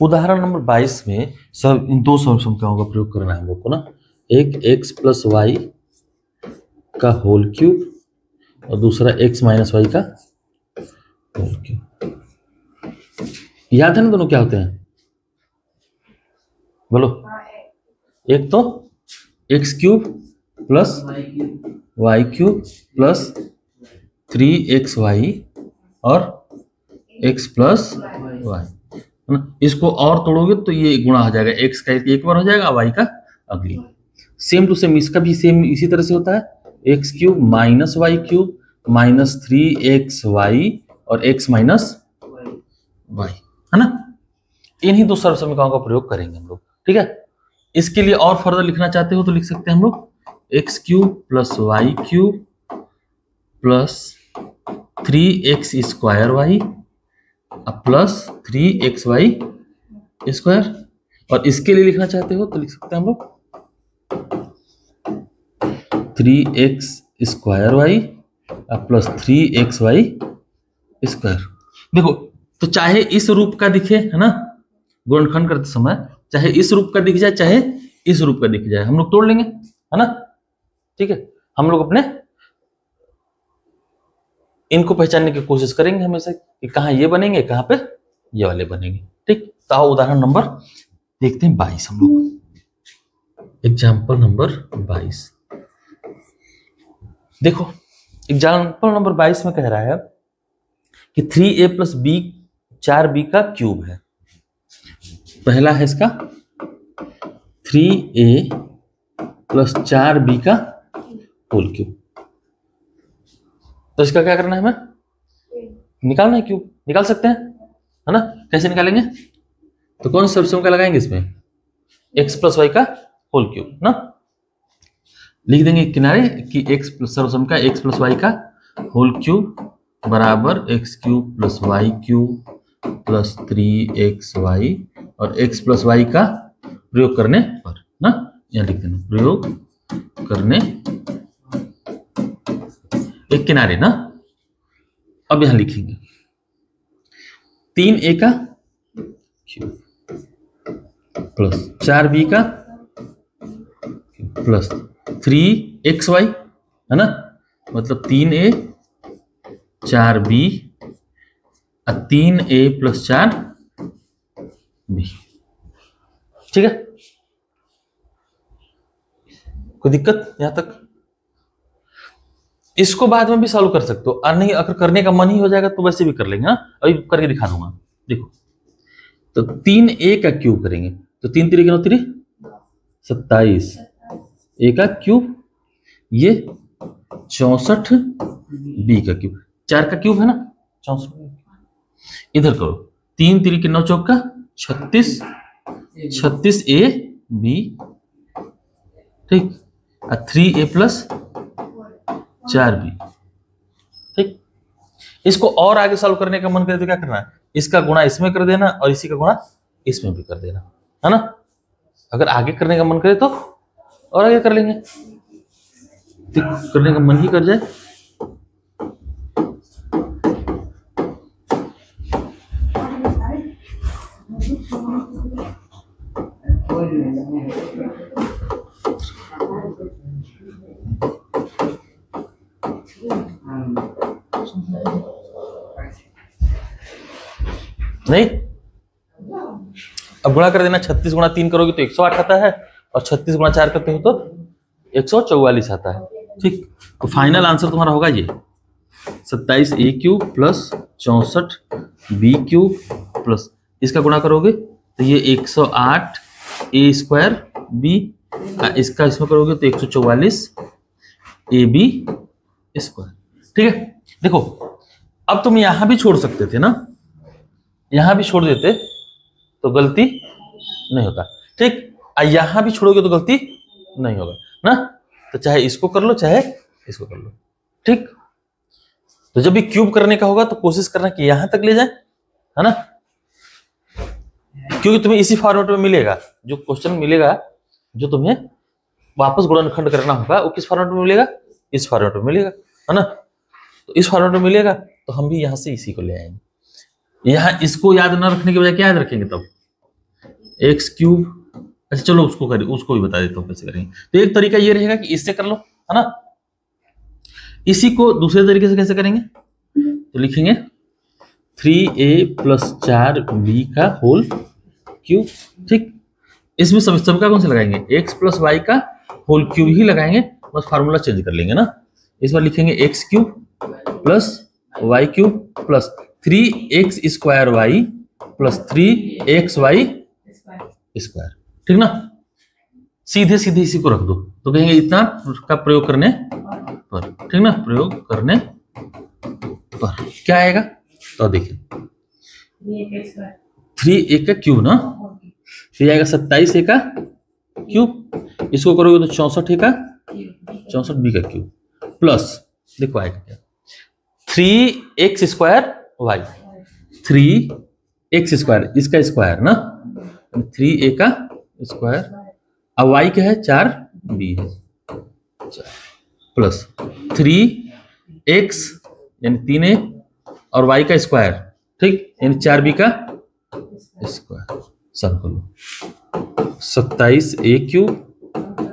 उदाहरण नंबर 22 में सब इन दो संख्याओं का प्रयोग करना है हम लोग को ना। एक x प्लस वाई का होल क्यूब और दूसरा x माइनस वाई का होल क्यूब। याद है ना दोनों क्या होते हैं? बोलो। एक तो x cube plus y cube plus 3xy और x प्लस वाई। इसको और तोड़ोगे तो ये गुणा हो जाएगा, x का एक बार हो जाएगा, y का अगली। सेम टू सेम इसका भी सेम इसी तरह से होता है। X cube minus y cube minus 3xy और x माइनस वाई, है ना। इन्हीं दो सर्व समीकरणों का प्रयोग करेंगे हम लोग, ठीक है। इसके लिए और फर्दर लिखना चाहते हो तो लिख सकते हैं हम लोग x cube plus y cube plus 3x square y plus 3xy square. और इसके लिए लिखना चाहते हो तो लिख सकते हैं हम लोग 3x square y plus 3xy square. देखो, तो चाहे इस रूप का दिखे, है ना, गुणनखंड करते समय चाहे इस रूप का दिख जाए चाहे इस रूप का दिख जाए, हम लोग तोड़ लेंगे, है ना। ठीक है, हम लोग अपने इनको पहचानने की कोशिश करेंगे हमेशा कि कहाँ ये बनेंगे, कहाँ पे ये वाले बनेंगे। ठीक, तो आओ उदाहरण नंबर देखते हैं 22 हम लोग। एग्जाम्पल नंबर 22 देखो। एग्जाम्पल नंबर 22 में कह रहा है कि 3a प्लस बी 4b का क्यूब है। पहला है इसका 3a प्लस 4b का होल क्यूब। तो इसका क्या करना है, हमें निकालना है क्यूब। निकाल सकते हैं, है ना। कैसे निकालेंगे? तो कौन सा सर्वसम लगाएंगे इसमें? x प्लस वाई का होल क्यूब ना। लिख देंगे किनारे कि x प्लस सर्वसम का x प्लस वाई का होल क्यूब बराबर x cube plus y cube plus 3xy और x प्लस वाई का प्रयोग करने पर ना, यहाँ लिख देना प्रयोग करने एक किनारे ना। अब यहां लिखेंगे 3a का क्यूब प्लस 4b का प्लस 3xy, है ना, मतलब 3a 4b 3a plus 4b। ठीक है, कोई दिक्कत यहां तक? इसको बाद में भी सॉल्व कर सकते हो, और नहीं अगर करने का मन ही हो जाएगा तो वैसे भी कर लेंगे। हाँ, अभी करके दिखा दूंगा। देखो, तो 3a का क्यूब करेंगे तो 3 3 9 3 27 a का क्यूब, ये 64 b का क्यूब, 4 का क्यूब है ना 64। इधर करो 3 3 9 चौक का 36 36 a b, ठीक, 3a प्लस 4b। ठीक, इसको और आगे सॉल्व करने का मन करे तो क्या करना है, इसका गुणा इसमें कर देना और इसी का गुणा इसमें भी कर देना, है ना। अगर आगे करने का मन करे तो और आगे कर लेंगे, करने का मन ही कर जाए। नहीं, अब गुणा कर देना। 36 गुणा 3 करोगे तो 108 आता है और 36 गुणा 4 करते हो तो 144 आता है। ठीक, तो फाइनल आंसर तुम्हारा होगा ये 27a cube plus 64b cube plus इसका गुणा करोगे तो ये 108 a स्क्वायर b, इसका इसमें करोगे तो 144 ab स्क्वायर। ठीक है, देखो अब तुम यहां भी छोड़ सकते थे ना, यहां भी छोड़ देते तो गलती नहीं होता। ठीक, यहां भी छोड़ोगे तो गलती नहीं होगा ना। तो चाहे इसको कर लो चाहे इसको कर लो। ठीक, तो जब भी क्यूब करने का होगा तो कोशिश करना कि यहां तक ले जाए, है ना, क्योंकि तुम्हें इसी फॉर्मेट में मिलेगा। जो क्वेश्चन मिलेगा जो तुम्हें वापस गुणनखंड करना होगा वो किस फॉर्मेट में मिलेगा? इस फॉर्मेट में मिलेगा, है ना। तो इस फॉर्मेट में मिलेगा तो हम भी यहां से इसी को ले आएंगे। यहां इसको याद न रखने के बजाय क्या याद रखेंगे तब? X cube. अच्छा चलो उसको करें, उसको भी बता देता हूँ कैसे करेंगे। तो एक तरीका ये रहेगा कि इससे कर लो, है ना। इसी को दूसरे तरीके से कैसे करेंगे, तो लिखेंगे 3a प्लस 4b का होल क्यूब। ठीक, इसमें सबका कौन सा लगाएंगे, एक्स प्लस वाई का होल क्यूब ही लगाएंगे, बस फार्मूला चेंज कर लेंगे ना। इस बार लिखेंगे x cube plus y cube plus 3x² y plus 3xy square. ठीक ना, सीधे सीधे इसी को रख दो, तो कहेंगे इतना का प्रयोग करने पर, ठीक ना, प्रयोग करने पर क्या आएगा, तो देखिए 3a का क्यूब ना, फिर आएगा 27a का क्यूब, इसको करोगे तो 64a का 64b का क्यूब प्लस देखो आएगा क्या 3x² वाई, 3x² इसका स्क्वायर ना, 3a का स्क्वायर, अब y क्या है 4b है, प्लस 3x यानी 3a और y का स्क्वायर, ठीक, यानी 4b का स्क्वायर। सर करो 27a cube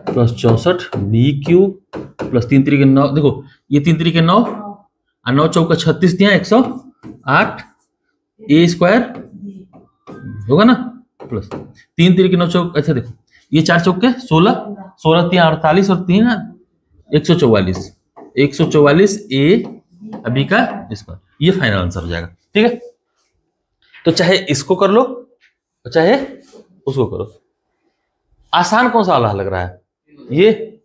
plus 64b cube plus 3 3 के 9, देखो ये 3 3 के 9 और 9 चौका 36 दिया 108 a स्क्वायर होगा ना, प्लस 3 3 के 9 चौक, अच्छा देखो ये 4 चौके 16 16 3 48 और 3 144 144 a b का स्क्वायर, ये फाइनल आंसर हो जाएगा। ठीक है, तो चाहे इसको कर लो चाहे उसको करो। आसान कौन सा वाला लग रहा है, ये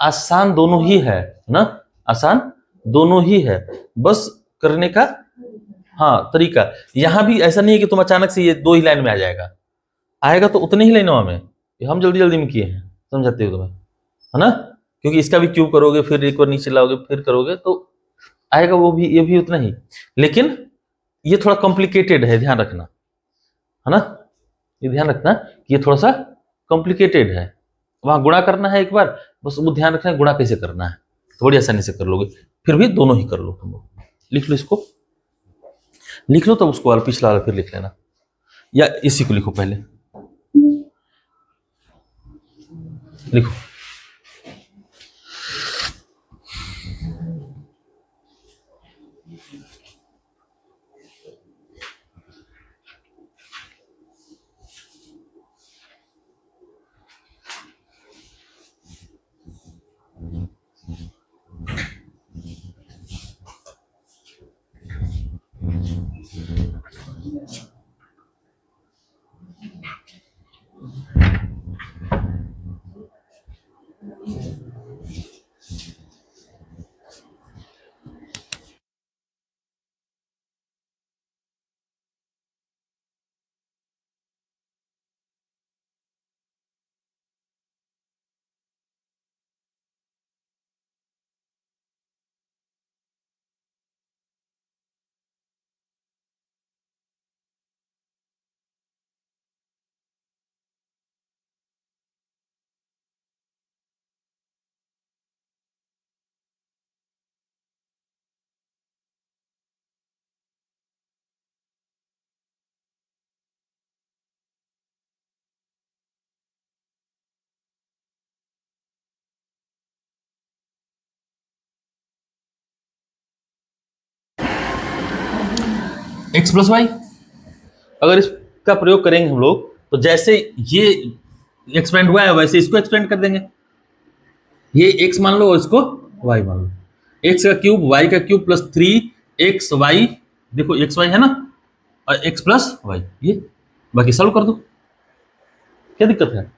आसान दोनों ही है ना, आसान दोनों ही है, बस करने का हाँ तरीका। यहां भी ऐसा नहीं है कि तुम अचानक से ये 2 ही लाइन में आ जाएगा, आएगा तो उतने ही लाइनों में, हम जल्दी जल्दी में किए हैं, समझाते हो तुम्हें, है ना, क्योंकि इसका भी क्यूब करोगे फिर एक बार नीचे लाओगे फिर करोगे तो आएगा वो भी, ये भी उतना ही, लेकिन ये थोड़ा कॉम्प्लिकेटेड है, ध्यान रखना, है ना, ये ध्यान रखना कि ये थोड़ा सा कॉम्प्लिकेटेड है, वहां गुणा करना है एक बार, बस वो ध्यान रखना है गुणा कैसे करना है, तो बड़ी आसानी से कर लोगे, फिर भी दोनों ही कर लो तुम लोग। लिख लो इसको, लिख लो तब उसको वाला पिछला वाला फिर लिख लेना, या इसी को लिखो पहले, लिखो x प्लस वाई, अगर इसका प्रयोग करेंगे हम लोग तो जैसे ये एक्सपेंड हुआ है वैसे इसको एक्सपेंड कर देंगे, ये x मान लो और इसको y मान लो, x का क्यूब y का क्यूब प्लस 3xy, देखो xy है ना, और x प्लस वाई, ये बाकी सॉल्व कर दो, क्या दिक्कत है।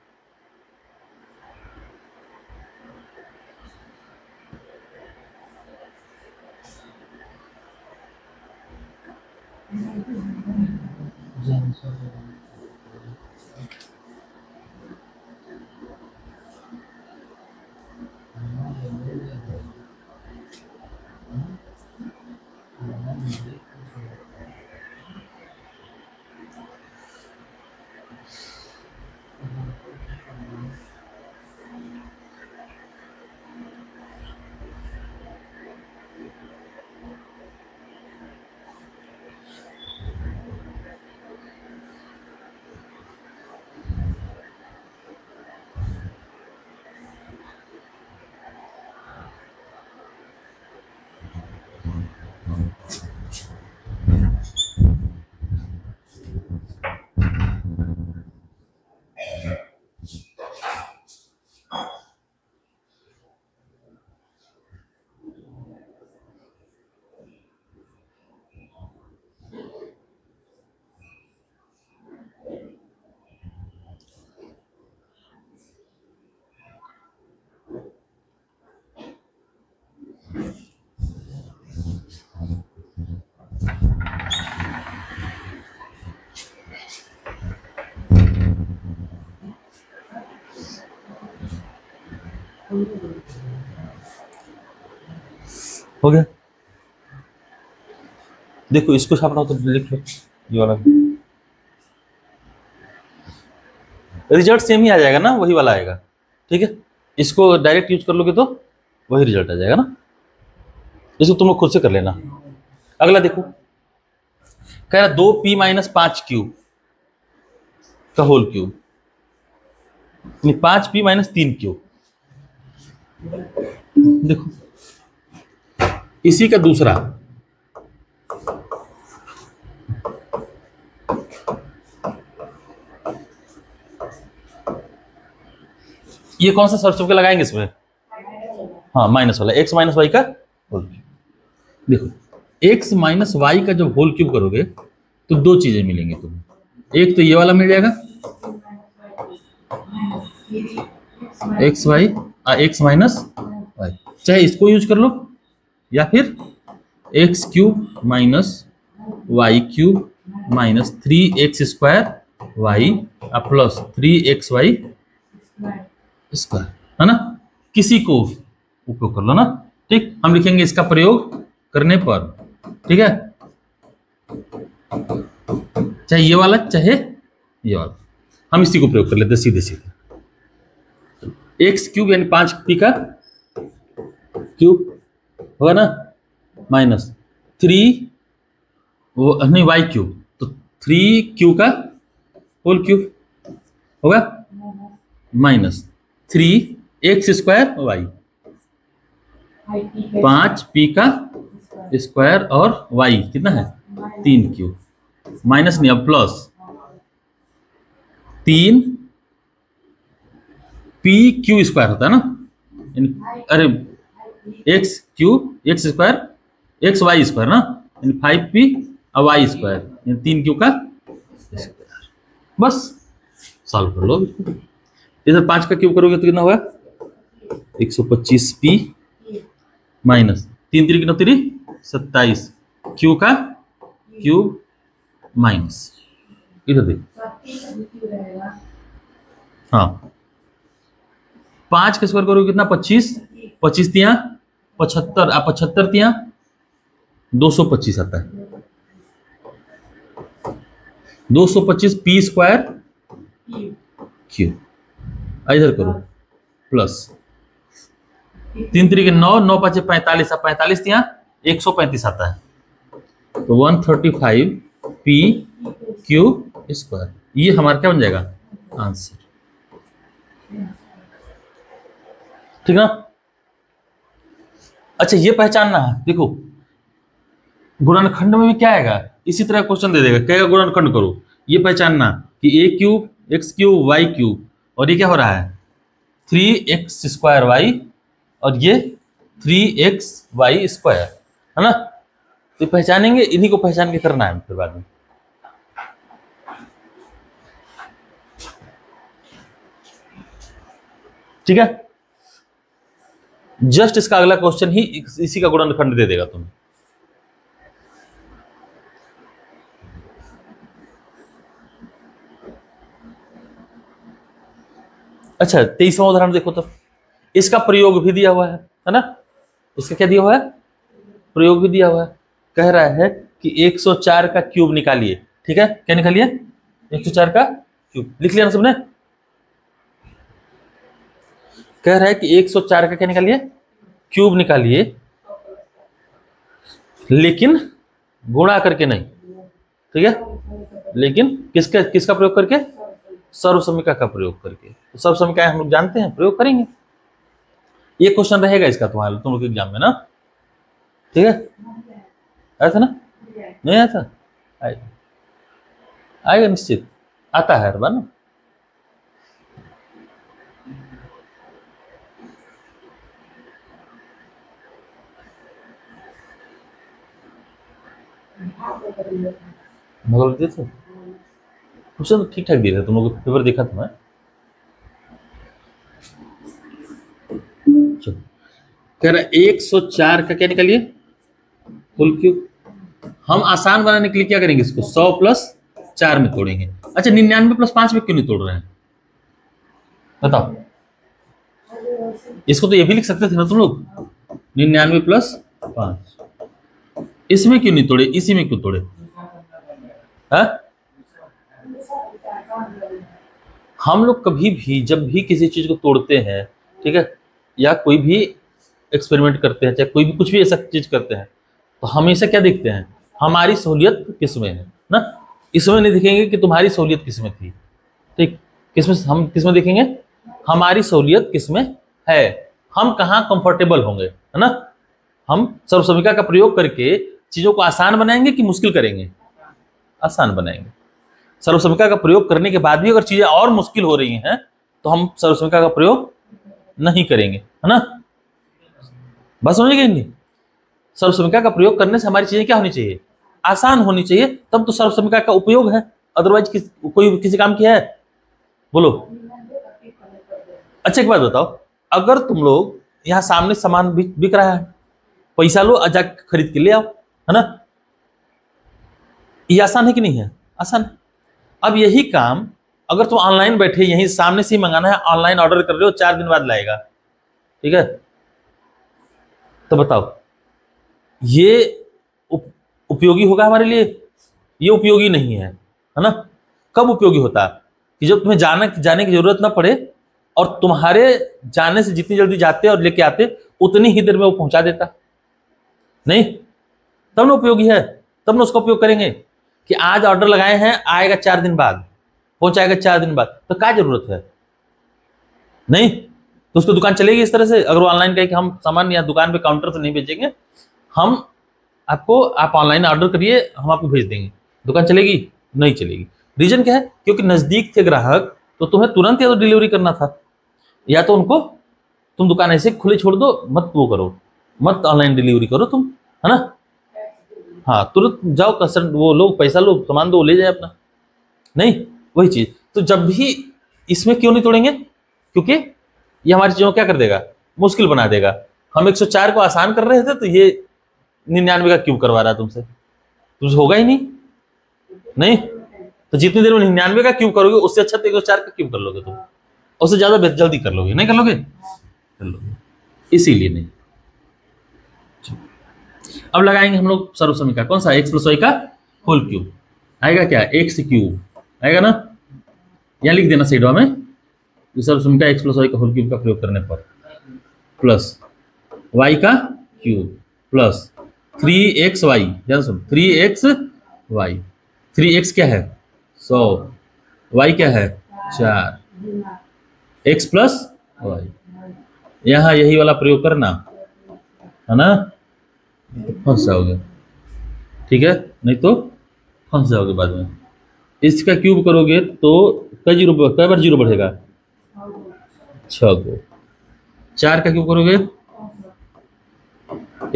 हो गया। देखो इसको छापना हो तो लिख लो, ये वाला रिजल्ट सेम ही आ जाएगा ना, वही वाला आएगा। ठीक है, इसको डायरेक्ट यूज कर लोगे तो वही रिजल्ट आ जाएगा ना, इसको तुम लोग खुद से कर लेना। अगला देखो, कह रहा 2p-5q का होल क्यूब, 5p-3q। देखो इसी का दूसरा, ये कौन सा सर्च के लगाएंगे इसमें? हाँ माइनस वाला, x माइनस वाई का होल क्यूब। देखो x माइनस वाई का जब होल क्यूब करोगे तो दो चीजें मिलेंगी तुम्हें, एक तो ये वाला मिल जाएगा x माइनस वाई, चाहे इसको यूज कर लो या फिर x³ minus y cube minus 3x² y plus 3xy square, है ना, किसी को उपयोग कर लो ना। ठीक, हम लिखेंगे इसका प्रयोग करने पर, ठीक है, चाहे ये वाला चाहे ये वाला, हम इसी को प्रयोग कर लेते सीधे सीधे। x³ यानी 5p का क्यूब होगा ना, माइनस 3 नहीं वाई क्यूब, तो 3q का होल क्यूब होगा माइनस 3x² वाई, 5p का स्क्वायर और y कितना है 3q, माइनस नहीं अब प्लस 3pq² होता है ना, अरे x² ना, यानी 5p और y² यानी 3q का स्क्वायर। बस सॉल्व कर लो। इधर 5 का क्यूब करोगे तो कितना होगा 125p माइनस 3 3 कितना 3 27 क्यू का क्यूब माइनस इधर देख, हाँ 5 का स्क्वायर करोगे कितना 25, 25 तिया 75, 75 तिया 225 आता है, 225 p² क्यूब। इधर करो प्लस 3 3 के 9, 9 5 45, 45 तिया 135 आता है, तो 135 p² ये हमारा क्या बन जाएगा आंसर। ठीक है, अच्छा ये पहचानना है। देखो गुणनखंड में भी क्या आएगा, इसी तरह क्वेश्चन दे देगा, कहेगा गुणनखंड करो, ये पहचानना कि a³ x³ y³ और ये क्या हो रहा है 3x² y और ये 3xy² है ना, तो पहचानेंगे, इन्हीं को पहचान के करना है फिर बाद में। ठीक है, जस्ट इसका अगला क्वेश्चन ही इसी का गुणनखंड दे देगा तुम्हें। अच्छा 23वां उदाहरण देखो, तो इसका प्रयोग भी दिया हुआ है ना, इसका क्या दिया हुआ है प्रयोग भी दिया हुआ है। कह रहा है कि 104 का क्यूब निकालिए। ठीक है, क्या निकालिए 104 का क्यूब, लिख लिया ना सबने। कह रहा है कि 104 का क्या निकालिए क्यूब निकालिए, लेकिन गुणा करके नहीं। ठीक है, लेकिन किसका प्रयोग करके सर्वसमीका का प्रयोग करके। तो सर्वसमीका हम लोग जानते हैं, प्रयोग करेंगे। ये क्वेश्चन रहेगा इसका तुम्हारे तुम लोग एग्जाम में ना। ठीक है, आया था ना, नहीं आया था, आएगा आएगा निश्चित, आता है हर बार ना। भगवत दिए थे क्वेश्चन तो ठीक ठाक दिए थे, तुम लोग पेपर देखा था मैं। चलो कह रहा 104 का क्या निकालिए होल क्यूब। हम आसान बनाने के लिए क्या करेंगे, इसको 100 + 4 में तोड़ेंगे। अच्छा 99 + 5 में क्यों नहीं तोड़ रहे हैं बताओ, इसको तो ये भी लिख सकते थे ना तुम लोग, 99 प्लस 5। इसमें क्यों नहीं तोड़े, इसी में क्यों तोड़े? हा? हम लोग कभी भी जब भी किसी चीज को तोड़ते हैं, ठीक है, या कोई भी एक्सपेरिमेंट करते हैं, चाहे कोई भी कुछ भी ऐसा चीज करते हैं, तो हमेशा क्या देखते हैं, हमारी सहूलियत किसमें है ना। इसमें नहीं देखेंगे कि तुम्हारी सहूलियत किसमें थी, ठीक, किसमें, हम किसमें देखेंगे, हमारी सहूलियत किसमें है, हम कहाँ कंफर्टेबल होंगे, है ना। हम सर्वसम्मिका का प्रयोग करके चीजों को आसान बनाएंगे कि मुश्किल करेंगे? आसान बनाएंगे। सर्वसम्मिका का प्रयोग करने के बाद भी अगर चीजें और मुश्किल हो रही हैं तो हम सर्वसम्मिका का प्रयोग नहीं करेंगे, है ना। बस समझिए नहीं, सर्वसम्मिका का प्रयोग करने से हमारी चीजें क्या होनी चाहिए, आसान होनी चाहिए, तब तो सर्वसम्मिका का उपयोग है। अदरवाइज कोई किसी काम की है, बोलो। अच्छा एक बात बताओ, अगर तुम लोग यहाँ सामने सामान बिक रहा है, पैसा लो, जाकर खरीद के ले आओ, है ना, ये आसान है कि नहीं है? आसान है। अब यही काम अगर तुम ऑनलाइन बैठे यहीं सामने से ही मंगाना है, ऑनलाइन ऑर्डर कर रहे हो, 4 दिन बाद लाएगा, ठीक है, तो बताओ ये उपयोगी होगा हमारे लिए? ये उपयोगी नहीं है, है ना। कब उपयोगी होता है? कि जब तुम्हें जाने की जरूरत ना पड़े, और तुम्हारे जाने से जितनी जल्दी जाते और लेके आते उतनी ही देर में वो पहुंचा देता, नहीं, तब ना उपयोगी है, तब ना उसका उपयोग करेंगे। कि आज ऑर्डर लगाए हैं, आएगा 4 दिन बाद, पहुंचाएगा 4 दिन बाद, तो क्या जरूरत है? नहीं, तो उसको दुकान चलेगी इस तरह से? अगर वो ऑनलाइन कहे कि हम सामान या दुकान पे काउंटर से नहीं भेजेंगे, हम आपको, आप ऑनलाइन ऑर्डर करिए, हम आपको भेज देंगे, दुकान चलेगी? नहीं चलेगी। रीजन क्या है? क्योंकि नजदीक थे ग्राहक, तो तुम्हें तुरंत या तो डिलीवरी करना था, या तो उनको तुम दुकान ऐसे खुली छोड़ दो, मत वो करो, मत ऑनलाइन डिलीवरी करो तुम, है ना। हाँ, तुरंत जाओ, कस्टमर वो लो, पैसा लो, सामान दो, ले जाए अपना। नहीं, वही चीज। तो जब भी इसमें क्यों नहीं तोड़ेंगे? क्योंकि ये हमारी चीजों को क्या कर देगा, मुश्किल बना देगा। हम 104 को आसान कर रहे थे, तो ये 99 का क्यूब करवा रहा है तुमसे होगा ही नहीं। नहीं, तो जितनी देर में 99 का क्यूब करोगे, उससे अच्छा तो 104 का क्यूब कर लोगे तुम, उससे ज्यादा जल्दी कर लोगे, नहीं कर लोगे? कर लोगे, इसीलिए नहीं। अब लगाएंगे हम लोग सर्वसम्मिका, कौन सा, x प्लस वाई का होल क्यूब। आएगा क्या, एक्स क्यूब आएगा ना, यहां लिख देना साइड में, सर्वसम्मिका x प्लस वाई का होल क्यूब का प्रयोग करने पर, प्लस y का क्यूब प्लस 3xy, ध्यान सुन, 3xy, 3x क्या है 100, y क्या है 4, x प्लस वाई, यहां यही वाला प्रयोग करना, है ना, फंस जाओगे, ठीक है, नहीं तो फंस जाओगे बाद में। इसका क्यूब करोगे तो कई बार जीरो बढ़ेगा, 6 को। 4 का क्यूब करोगे,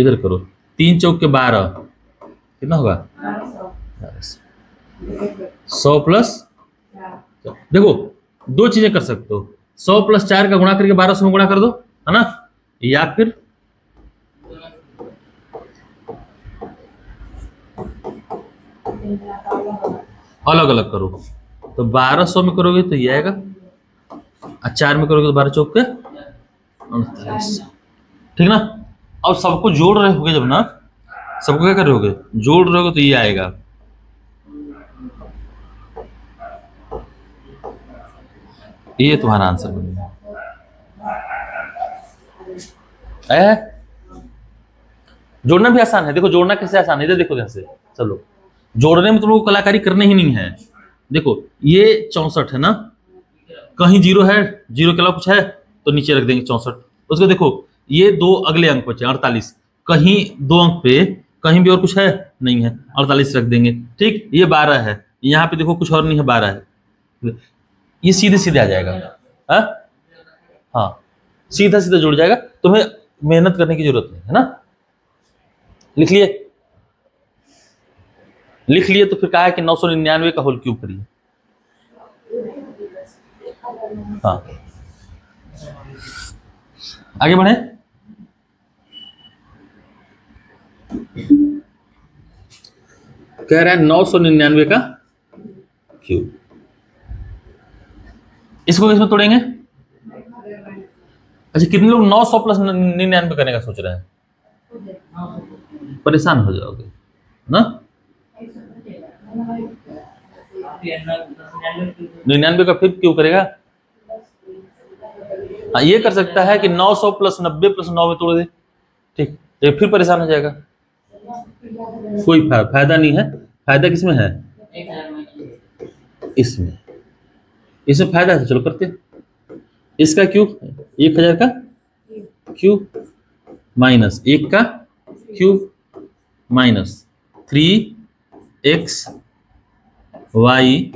इधर करो, 3 चौक के 12, कितना होगा 100 प्लस, देखो दो चीजें कर सकते हो, 100 प्लस 4 का गुणा करके 1200 में गुणा कर दो, है ना, या फिर अलग अलग करो। तो 1200 में करोगे तो ये आएगा, और 4 में करोगे तो 12 चौक के 38, ठीक ना। और सबको जोड़ रहे होगे जब ना, सबको क्या कर रहे होगे, जोड़ रहे होगे, तो ये आएगा, ये तुम्हारा आंसर बनेगा। जोड़ना भी आसान है, देखो जोड़ना कैसे आसान है, देखो ध्यान से, चलो जोड़ने में तुम लोग को कलाकारी करने ही नहीं है। देखो ये 64 है ना, कहीं जीरो है, जीरो के अलावा कुछ है तो नीचे रख देंगे 64। उसको देखो ये 2 अगले अंक बचे 48, कहीं 2 अंक पे कहीं भी और कुछ है नहीं है, 48 रख देंगे, ठीक। ये 12 है, यहाँ पे देखो कुछ और नहीं है, 12 है, ये सीधे सीधे आ जाएगा। हाँ, सीधा सीधा जुड़ जाएगा, तुम्हें मेहनत करने की जरूरत नहीं है ना। लिख लिए, लिख लिए, तो फिर कहा है कि 999 का होल क्यूब करिए। हाँ, आगे बढ़े। कह रहा है 999 का क्यूब, इसको किसमें तोड़ेंगे, अच्छा, कितने लोग 900 प्लस 99 करने का सोच रहे हैं? परेशान हो जाओगे ना। 99 का फिर क्यों करेगा? हाँ, ये कर सकता है कि 900 प्लस 90 प्लस 9 में तोड़ दे, ठीक, तो फिर परेशान हो जाएगा। कोई फायदा नहीं है। फायदा किसमें है? इसमें। इसमें फायदा है, चलो करते हैं। इसका क्यूब 1000 का क्यूब माइनस 1 का क्यूब माइनस 3x y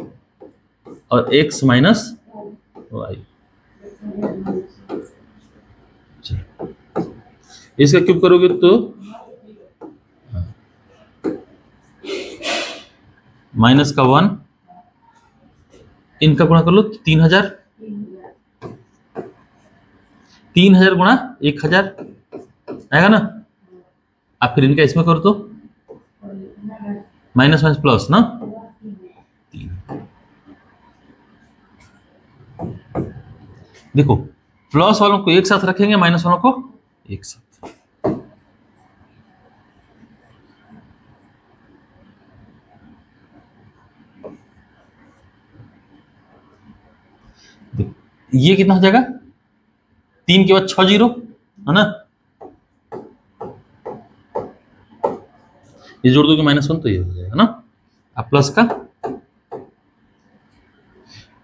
और x माइनस y। इसका क्यूब करोगे तो माइनस का 1, इनका गुणा कर लो 3000, 3000 गुणा 1000 आएगा ना। आप फिर इनका इसमें करो तो माइनस माइनस प्लस ना। देखो, प्लस वालों को एक साथ रखेंगे, माइनस वालों को एक साथ। ये कितना हो जाएगा? 3 के बाद 6 जीरो है ना। ये जोड़ दोगे -1 तो ये हो जाएगा ना। अब प्लस का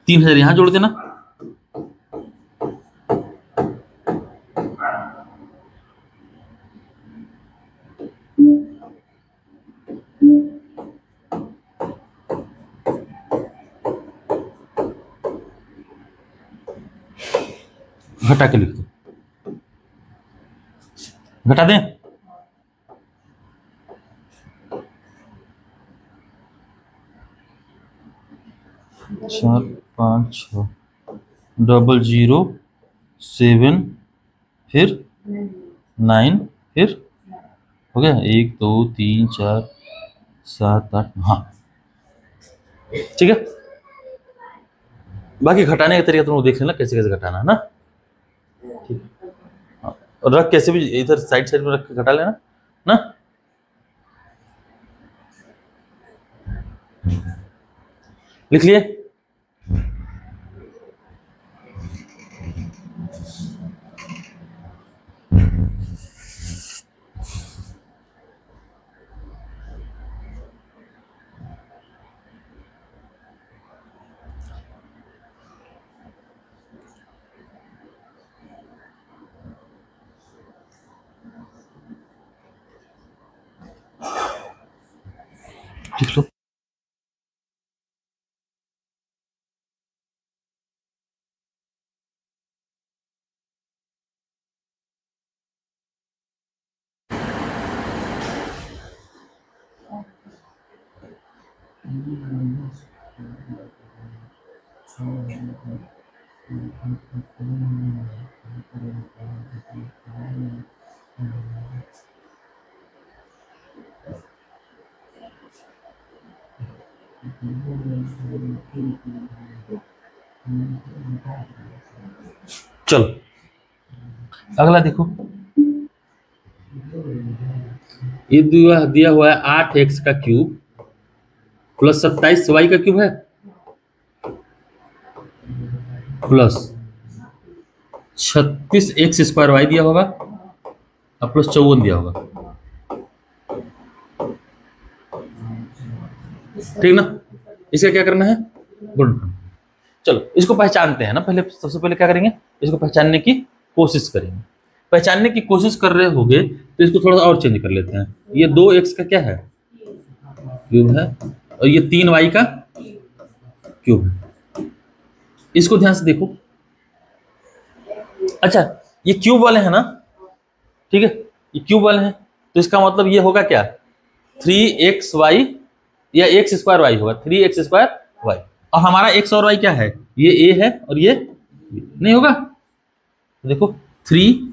3000 यहां जोड़ देना। घटा के लिख दो, घटा दें। चार 5 6 007 फिर 9 फिर हो गया 1 2 3 4 7 8। हाँ ठीक है। बाकी घटाने का तरीका तुम देख लेना, कैसे कैसे घटाना है ना। ठीक है, और रख कैसे भी इधर साइड साइड में रख के घटा लेना ना। लिख लिए? लिख लो। चलो अगला देखो, ये दिया हुआ है 8x का क्यूब प्लस 27y का क्यूब है प्लस 36x² y दिया होगा और प्लस 54 दिया होगा, ठीक ना। इसका क्या करना है? गुणनफल। चलो इसको पहचानते हैं ना। पहले सबसे पहले क्या करेंगे? इसको पहचानने की कोशिश करेंगे। पहचानने की कोशिश कर रहे होगे तो इसको थोड़ा सा और चेंज कर लेते हैं। ये 2x का क्या है? क्यूब है, और ये 3y का क्यूब है। इसको ध्यान से देखो। अच्छा, ये क्यूब वाले हैं ना, ठीक है, ये क्यूब वाले हैं, तो इसका मतलब ये होगा क्या? 3xy या x² y होगा, 3x² y। और हमारा x और y क्या है? ये a है और ये नहीं होगा। देखो 3,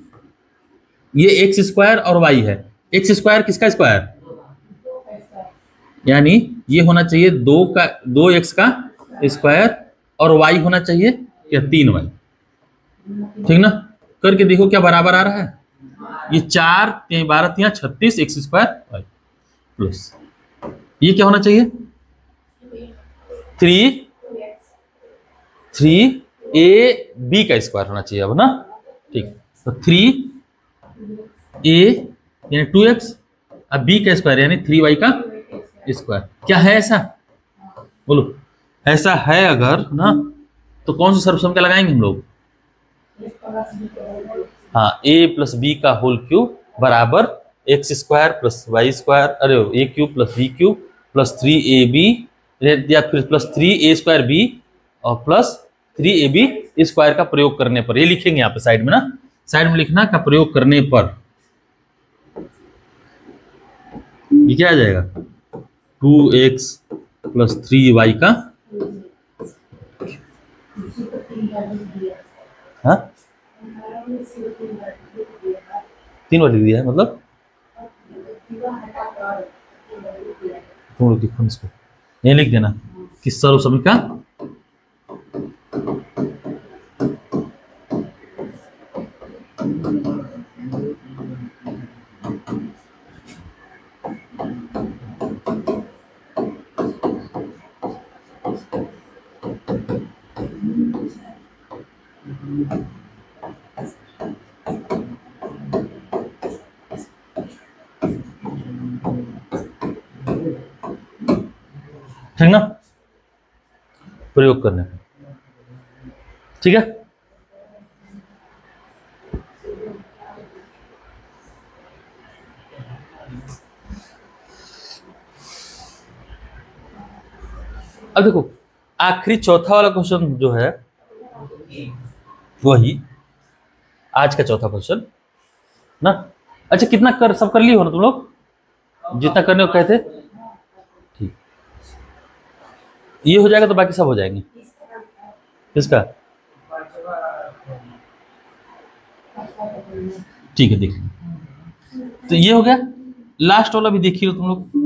ये x² और y है। x² किसका स्क्वायर? यानी ये होना चाहिए 2x का स्क्वायर और y होना चाहिए क्या? 3y, ठीक ना। करके देखो क्या बराबर आ रहा है। ये 4 12 3 36 एक्स स्क्वायर वाई प्लस ये क्या होना चाहिए 3 ए बी का स्क्वायर होना चाहिए अब ना। ठीक, तो 3 ए यानी 2x अब बी का स्क्वायर यानी 3y का स्क्वायर। क्या है ऐसा, बोलो ऐसा है अगर ना, तो कौन सी सर्वसम क्या लगाएंगे हम लोग। हाँ, a प्लस बी का होल क्यूब बराबर x square plus y square, अरे a cube plus b cube plus 3ab या फिर प्लस 3a स्क्वायर बी और प्लस 3ab स्क्वायर का प्रयोग करने पर, ये लिखेंगे यहाँ पे साइड में ना, साइड में लिखना का प्रयोग करने पर ये क्या आ जाएगा 2x प्लस 3y का, हाँ 3 वाली दिया है मतलब लिखो इसको, ये लिख देना कि सर्वसमीका ठीक ना, प्रयोग करने का, ठीक है। अब देखो आखिरी चौथा वाला क्वेश्चन जो है वही आज का चौथा क्वेश्चन ना। अच्छा कितना कर सब कर लिए हो ना तुम लोग, जितना करने को कहते। ठीक, ये हो जाएगा तो बाकी सब हो जाएंगे। किसका, ठीक है देखिए, तो ये हो गया। लास्ट वाला भी देखिए तुम लोग,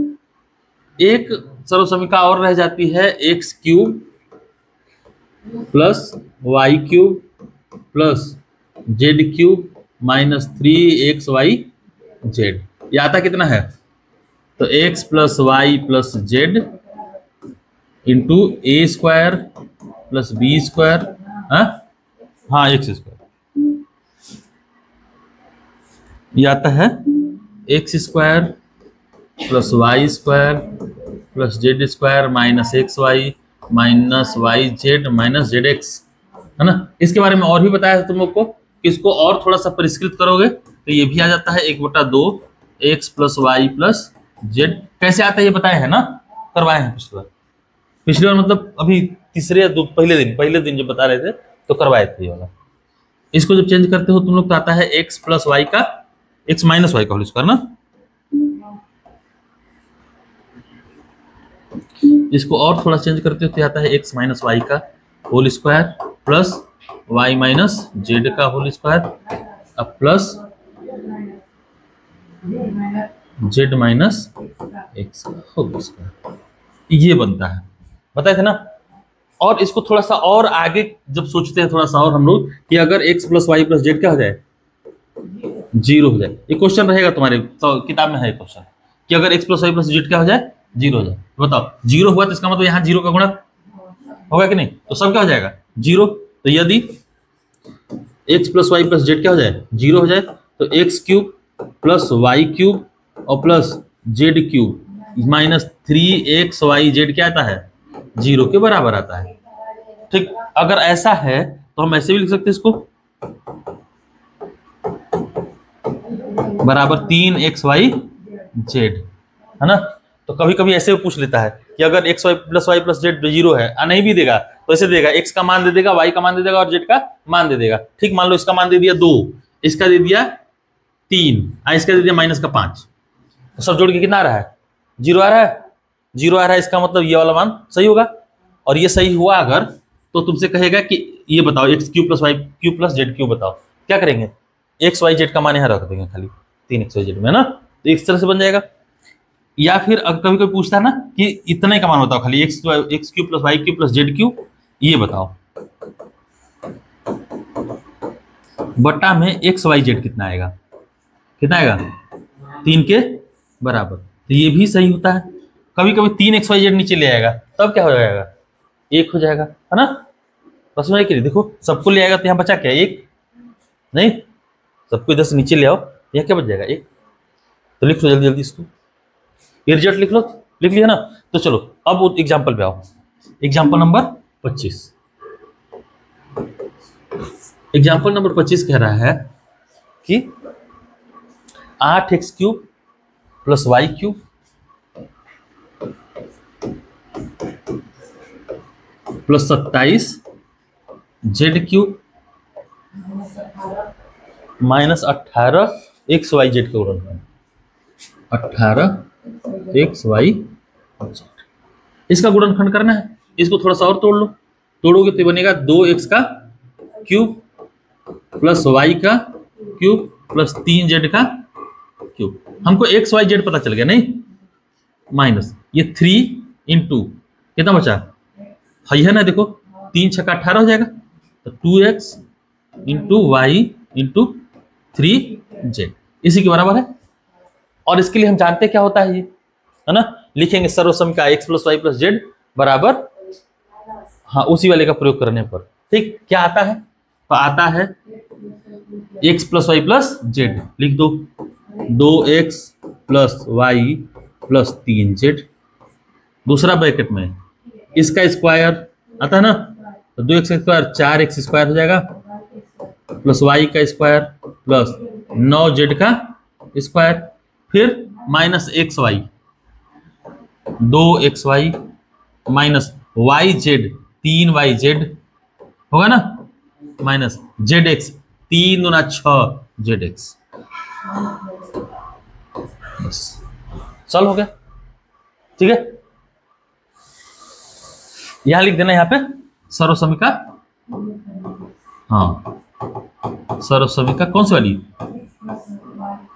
एक सर्वसमीका और रह जाती है x cube plus y cube plus z cube minus 3xy z. ये आता कितना है, तो x plus y plus z into a square plus b square, हाँ एक्स स्क्वायर। ये आता है x square plus y square plus z square minus x y minus y z minus z x, है ना। इसके बारे में और भी बताया था तुम लोग को कि इसको और थोड़ा सा परिष्कृत करोगे तो ये भी आ जाता है 1/2 x plus y plus z. कैसे आता है ये बताया है ना, करवाए हैं पिछली बार मतलब अभी तीसरे या पहले दिन जब बता रहे थे तो करवाए थे ये वाला। इसको जब चेंज करते हो तुम लोग तो आता है एक्स प्लस वाई का एक्स माइनस वाई का होल स्क्वायर ना। इसको और थोड़ा चेंज करते हो तो आता है एक्स माइनस वाई का whole square plus y minus z का होल स्क्वायर अब प्लस जेड माइनस एक्स का होल स्क्वायर। ये बनता है, बताए थे ना। और इसको थोड़ा सा और आगे जब सोचते हैं थोड़ा सा और हम लोग कि अगर x plus y plus z क्या हो जाए 0 हो जाए। ये क्वेश्चन रहेगा तुम्हारे तो किताब में है क्वेश्चन कि अगर x plus y plus z क्या हो जाए 0 हो जाए। बताओ 0 हुआ तो इसका मतलब यहाँ 0 का गुणक होगा कि नहीं, तो सब क्या हो जाएगा 0। तो यदि x plus y plus z क्या हो जाए 0 हो जाए तो x cube plus y cube और plus z cube minus 3xy z क्या आता है 0 के बराबर आता है। ठीक, अगर ऐसा है तो हम ऐसे भी लिख सकते हैं इसको बराबर 3xy जेड, है ना। तो कभी कभी ऐसे भी पूछ लेता है कि अगर एक्स वाई प्लस जेड 0 है, नहीं भी देगा तो ऐसे देगा x का मान दे देगा, y का मान दे देगा और z का मान दे देगा। ठीक, मान लो इसका मान दे दिया 2, इसका दे दिया 3, इसका दे दिया -5, तो सब जोड़ के कितना आ रहा है 0 आ रहा है। 0 आ रहा है इसका मतलब ये वाला मान सही होगा। और ये सही हुआ अगर तो तुमसे कहेगा कि ये बताओ x cube plus y cube plus z cube बताओ। क्या करेंगे एक्स वाई जेड का मान यहाँ रख देंगे खाली 3xy में ना, तो इस तरह से बन जाएगा। या फिर अगर कभी कोई पूछता है ना कि इतने का मान बताओ खाली x cube plus y cube plus z cube, ये बताओ बट्टा में एक्स वाई जेड कितना आएगा, कितना आएगा 3 के बराबर। तो ये भी सही होता है। कभी कभी 3 एक्स वाई जेड नीचे ले आएगा तब क्या हो जाएगा, 1 हो जाएगा, है ना। बस में के देखो सबको ले आएगा तो यहाँ बचा क्या 1, नहीं सबको इधर से नीचे ले आओ, यहाँ क्या बच जाएगा 1। तो लिख लो जल्दी जल्दी इसको, ये रिजल्ट लिख लो, लिख लिया ना। तो चलो अब एग्जाम्पल पे आओ, एग्जाम्पल नंबर 25। एग्जाम्पल नंबर 25 कह रहा है कि 8x cube plus y cube plus 27 z cube minus 18 x y z का गुणनफल, 18 एक्स वाई जेड, इसका गुणनखंड करना है। इसको थोड़ा सा और तोड़ लो, तोड़ोगे तो बनेगा 2x का क्यूब प्लस वाई का क्यूब प्लस 3z का क्यूब। हमको एक्स वाई जेड पता चल गया नहीं, माइनस ये 3 इंटू कितना बचा है ना, देखो 3 छक्का 18 हो जाएगा, तो 2x into Y into 3z इसी के बराबर है। और इसके लिए हम जानते हैं क्या होता है ये, है ना, लिखेंगे सर्वसमीका x plus y plus z बराबर, हाँ उसी वाले का प्रयोग करने पर, ठीक क्या आता है, तो आता है x plus y plus z, लिख दो 2x plus y plus 3z, दूसरा ब्रैकेट में इसका स्क्वायर आता है ना, तो 2x का स्क्वायर 4x स्क्वायर हो जाएगा प्लस वाई का स्क्वायर प्लस 9z का स्क्वायर, फिर minus x y 2xy minus y z 3yz होगा ना, माइनस जेड एक्स 3 दूना 6 जेड एक्स। बस सॉल्व हो गया, ठीक है। यहां लिख देना, यहाँ पे सर्वसमीका, हाँ सर्वसमीका कौन सी वाली,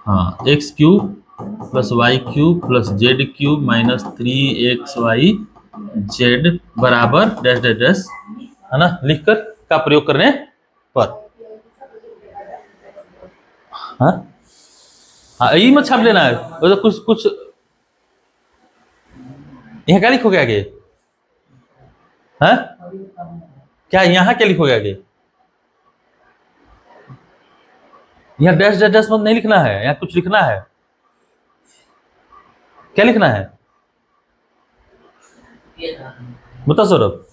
हाँ x cube plus y cube plus z cube minus 3xy z बराबर डैश डैश डैश, है ना, लिखकर का प्रयोग करने पर, हाँ हाँ यही मत छाप लेना है, तो कुछ कुछ यहाँ क्या लिखोगे आगे, हाँ क्या यहाँ क्या लिखोगे आगे, यहाँ डैश डैश डैश मत नहीं लिखना है, यहाँ कुछ लिखना है, क्या लिखना है बता सौरभ,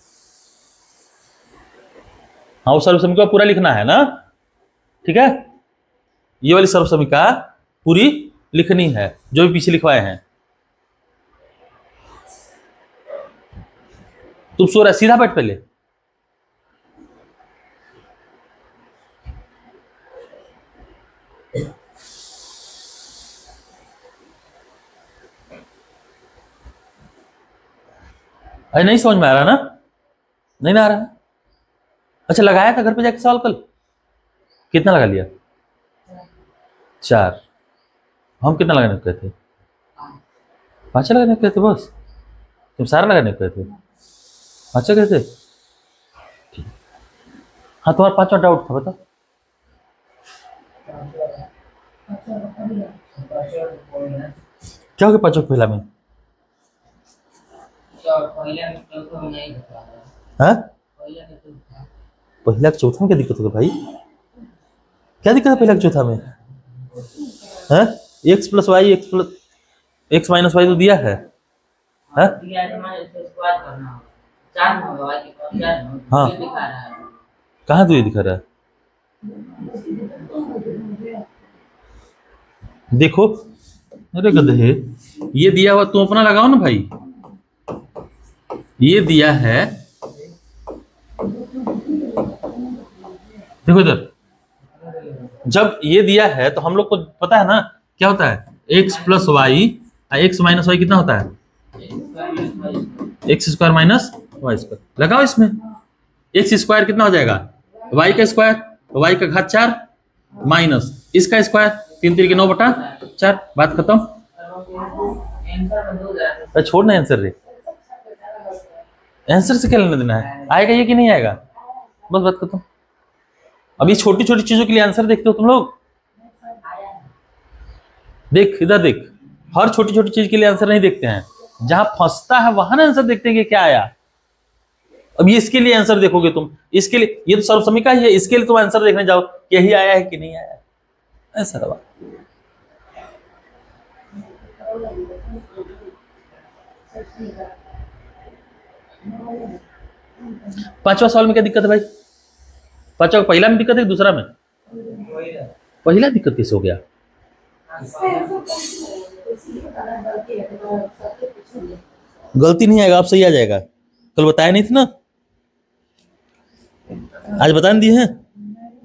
हाँ वो सर्वसमीका पूरा लिखना है ना, ठीक है, ये वाली सर्वसमीका पूरी लिखनी है जो भी पीछे लिखवाए हैं। तुम सो रहा सीधा बैठ पहले, अरे नहीं समझ में आ रहा ना, नहीं ना आ रहा, अच्छा लगाया था घर पे जाके सवाल कल, कितना लगा लिया 4, हम कितना लगाने को कहते, 5 लगाने को कहते, बस तुम सारा लगाने को कहते 5 कहते, हाँ तुम्हारा 5वां डाउट था बता, क्या हो गया 5 पहला में, हाँ पहला चौथा में क्या दिक्कत होगा भाई, क्या दिक्कत है पहला चौथा में, हाँ x plus y x plus x minus y तो दिया है, हाँ हाँ कहाँ तो ये दिखा रहा है, देखो अरे गधे ये दिया हुआ तुम अपना लगाओ ना भाई, ये दिया है देखो इधर, जब ये दिया है तो हम लोग को पता है ना क्या होता है, x plus y x minus y कितना होता है, x square minus y square, लगाओ इसमें एक्स स्क्वायर कितना हो जाएगा, वाई का स्क्वायर वाई का घात 4 माइनस इसका स्क्वायर 3 3 के 9/4, बात खत्म, छोड़ ना आंसर रे, आंसर से क्या लेना देना है, आएगा ये कि नहीं आएगा, बस बात खत्म, अभी छोटी छोटी चीजों के लिए आंसर देखते हो तुम लोग? देख इधर देख, हर छोटी छोटी चीज के लिए आंसर नहीं देखते हैं, जहां फंसता है वहां ना आंसर देखते हैं कि क्या आया। अब इसके लिए आंसर देखोगे तुम, इसके लिए ये तो सर्वसमीका ही है, इसके लिए तुम आंसर देखने जाओ यही आया है कि नहीं आया, ऐसा रहा। पांचवा सवाल में क्या दिक्कत है भाई? पांचवा पहला में दिक्कत है दूसरा में? पहला दिक्कत कैसे हो गया? गलती नहीं आएगा, आप सही आ जाएगा। कल बताया नहीं था ना? आज बता दिए हैं?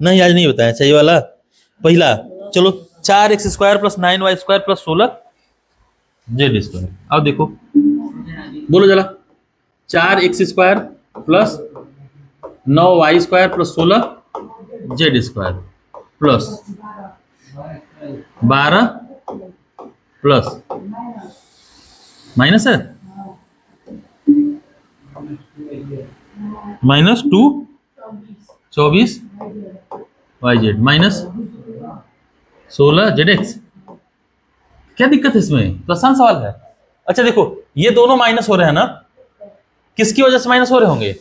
नहीं आज नहीं बताया। सही वाला पहला, चलो 4x² + 9y² + 16z²। अब देखो बोलो जरा, 4x² + 9y² + 16z² plus 12 plus minus है -2 24 YZ माइनस 16 ZX। क्या दिक्कत है इसमें? तो आसान सवाल है। अच्छा देखो ये दोनों माइनस हो रहे हैं ना, किसकी वजह से माइनस हो रहे होंगे?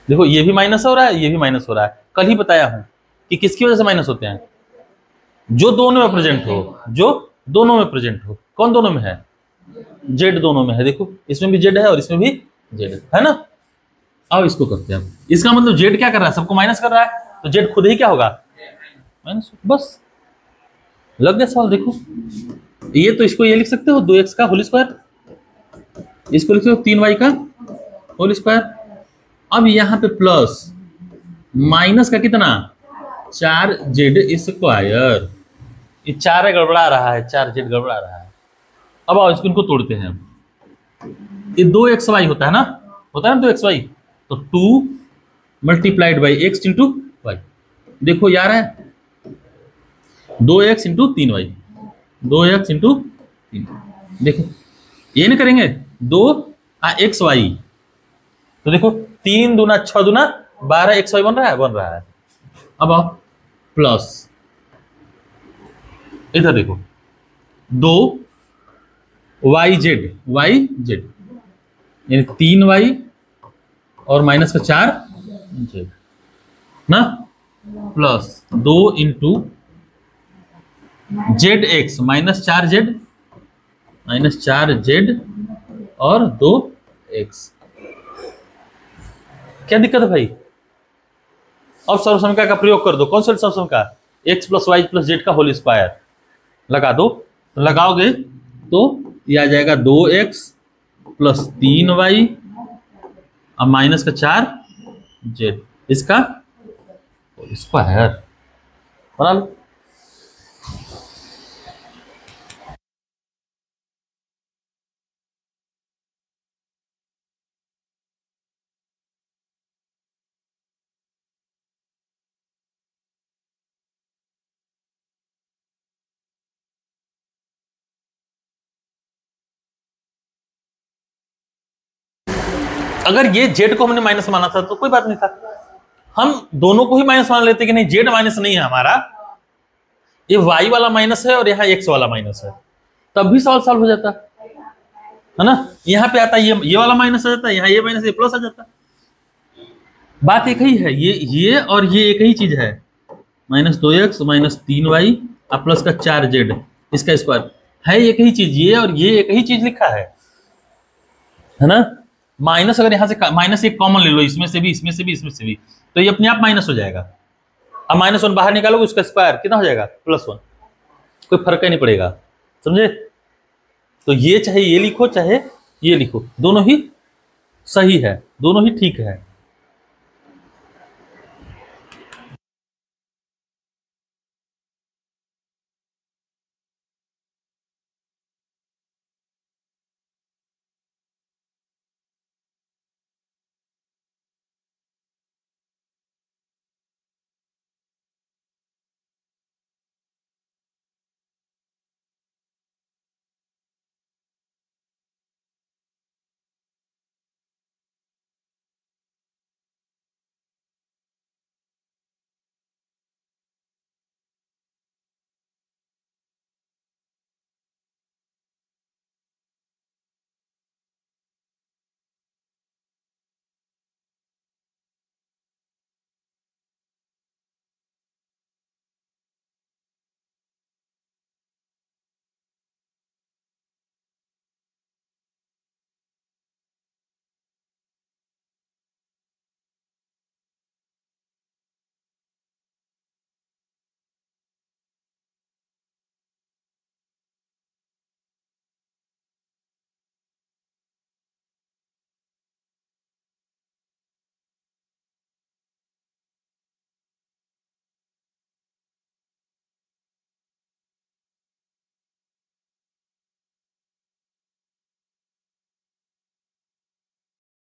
देखो ये भी माइनस हो रहा है, ये भी माइनस हो रहा है। कल ही बताया हूं कि किसकी वजह से माइनस होते हैं? जो दोनों में प्रेजेंट हो, जो दोनों में प्रेजेंट हो। कौन दोनों में है? जेड दोनों में है। देखो इसमें भी जेड है और इसमें भी जेड है ना। अब इसको करते हैं। इसका मतलब जेड क्या कर रहा है? सबको माइनस कर रहा है, तो जेड खुद ही क्या होगा? माइनस। बस लग गया सवाल। देखो ये तो इसको ये लिख सकते हो 2x का होल स्क्वायर, इसको लिख सकते हो 3y का होल स्क्वायर। अब यहाँ पे प्लस माइनस का कितना? 4z²। ये 4 गड़बड़ा रहा है, 4z गड़बड़ा रहा है। अब आओ इसको इनको तोड़ते हैं। ये 2xy होता है ना, होता है ना 2xy, तो 2 × x × y। देखो यार है 2x × 3y, 2x × 3। देखो ये नहीं करेंगे 2xy, तो देखो 3 दूना 6 दूना 12 xy बन रहा है। अब आओ प्लस इधर देखो 2yz यानी 3y और माइनस का 4z ना, प्लस 2 × zx -4z और 2x। क्या दिक्कत है भाई? अब सर्वसमीका का प्रयोग कर दो। कौन सा सर्वसमीका? x + y + z का होल स्क्वायर लगा दो। तो लगाओगे तो ये आ जाएगा 2x + 3y और माइनस का 4z, इसका होल स्क्वायर बना लो। अगर ये जेड को हमने माइनस माना था तो कोई बात नहीं था, हम दोनों को ही माइनस मान लेते कि नहीं जेड माइनस नहीं है हमारा, ये वाई वाला माइनस है और यहाँ एक्स वाला माइनस है, तब भी सवाल सॉल्व हो जाता है ना। यहाँ पे आता ये वाला माइनस आ जाता है, यहाँ ये माइनस ये प्लस आ जाता। बात एक ही है, ये और ये एक ही चीज है। -2x -3y और प्लस का 4z इसका स्क्वायर है एक ही चीज, ये और ये एक ही चीज लिखा है ना। माइनस अगर यहाँ से माइनस एक कॉमन ले लो, इसमें से भी इसमें से भी इसमें से भी, तो ये अपने आप माइनस हो जाएगा। अब -1 बाहर निकालोगे उसका स्क्वायर कितना हो जाएगा? +1। कोई फर्क ही नहीं पड़ेगा, समझे? तो ये चाहे ये लिखो चाहे ये लिखो, दोनों ही सही है, दोनों ही ठीक है।